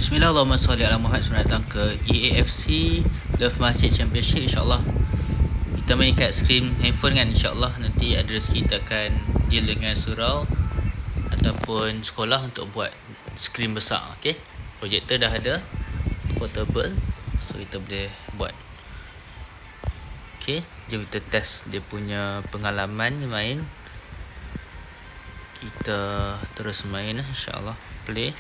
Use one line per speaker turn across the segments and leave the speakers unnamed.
Bismillahirrahmanirrahim. Shalli ala Muhammad. Selamat datang ke EAFC Love Masjid Championship. InsyaAllah kita main kat skrin handphone kan. InsyaAllah nanti ada rezeki kita akan deal dengan surau ataupun sekolah untuk buat skrin besar. Okay, projektor dah ada, portable, so kita boleh buat. Okay, jom kita test dia punya pengalaman main. Kita terus main lah, InsyaAllah. Play.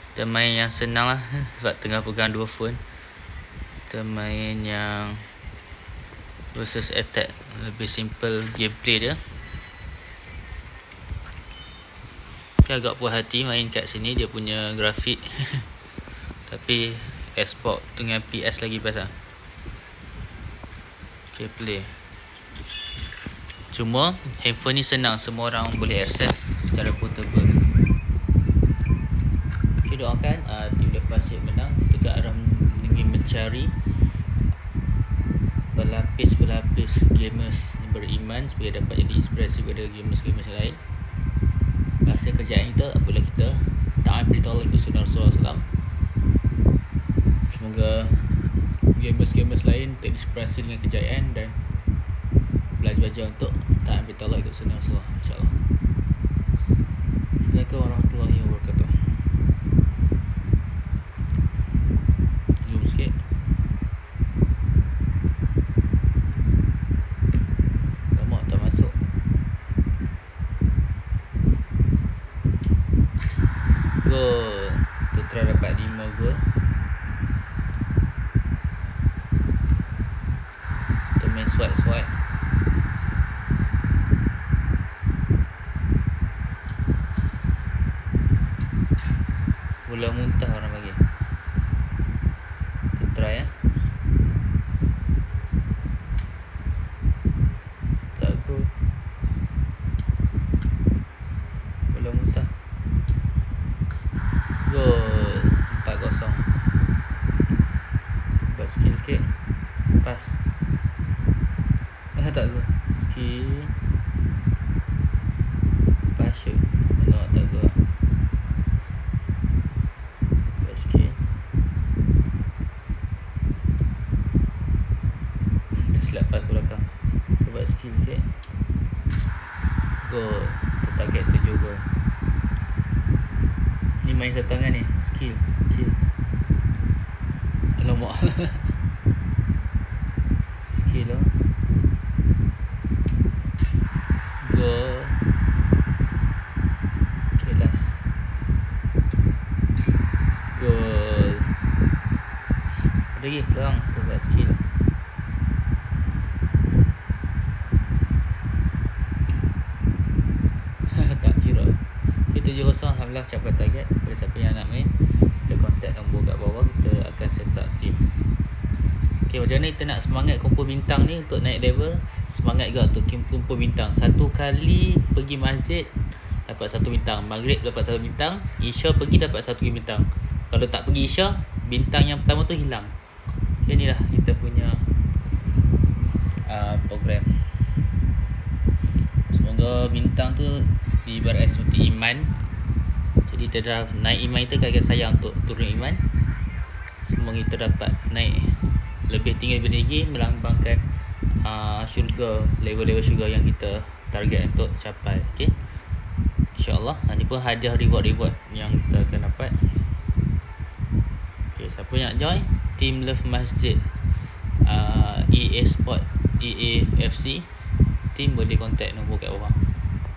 Kita main yang senang lah sebab tengah pegang dua phone. Kita main yang versus attack, lebih simple gameplay dia. Okay, agak puas hati main kat sini. Dia punya grafik tapi export dengan PS lagi best lah. Okay, play. Cuma handphone ni senang, semua orang boleh akses secara portable. Okay, doakan tim Love Masjid menang. Kita arah ingin mencari pelapis-pelapis gamers beriman supaya dapat jadi inspirasi kepada gamers-gamers lain. Hasil kerjaan kita apabila kita taat beritahu ikut sunnah Rasulullah SAW. Semoga gamers-gamers lain terinspirasi dengan kejayaan dan belajar untuk taat beritahu ikut sunnah Rasulullah, InsyaAllah. Assalamualaikum warahmatullahi wabarakatuh. Zoom sikit. Lemak tak masuk. Good. Kita try dapat 5 gol. Kita main swipe. Bola muntah orang bagi. Kita try ya. Tak go. Bola muntah. Gol. 4-0. Buat skill sikit. Pas. Tak go. Skill. Pas shoot. No, tak go. Lepas ke belakang. Kita buat skill sikit. Gol. Kita target 7 gol. Ni main satu tangan ni. Skill. Alamak. Skill lah. Gol. Okay, last. Gol. Ada lagi peluang. Kita buat skill. Tak kira. Itu 7-0. Alhamdulillah capai target. Pada siapa yang nak main, kita contact nombor kat bawah. Kita akan set up team. Okay, macam mana kita nak semangat kumpul bintang ni untuk naik level. Semangat juga untuk kumpul bintang. Satu kali pergi masjid dapat 1 bintang, maghrib dapat 1 bintang, isya pergi dapat 1 bintang. Kalau tak pergi isya, bintang yang pertama tu hilang. Okay, inilah kita punya program. Semoga bintang tu diibaratkan seperti iman. Jadi kita dah naik iman kita, kadang-kadang sayang untuk turun iman. Semoga kita dapat naik lebih tinggi lagi, melambangkan syurga, level-level syurga yang kita target untuk capai. Okay, InsyaAllah. Ni pun hadiah reward yang kita akan dapat. Okay, siapa yang nak join Team Love Masjid EA Sport EAFC team, boleh contact nombor kat bawah.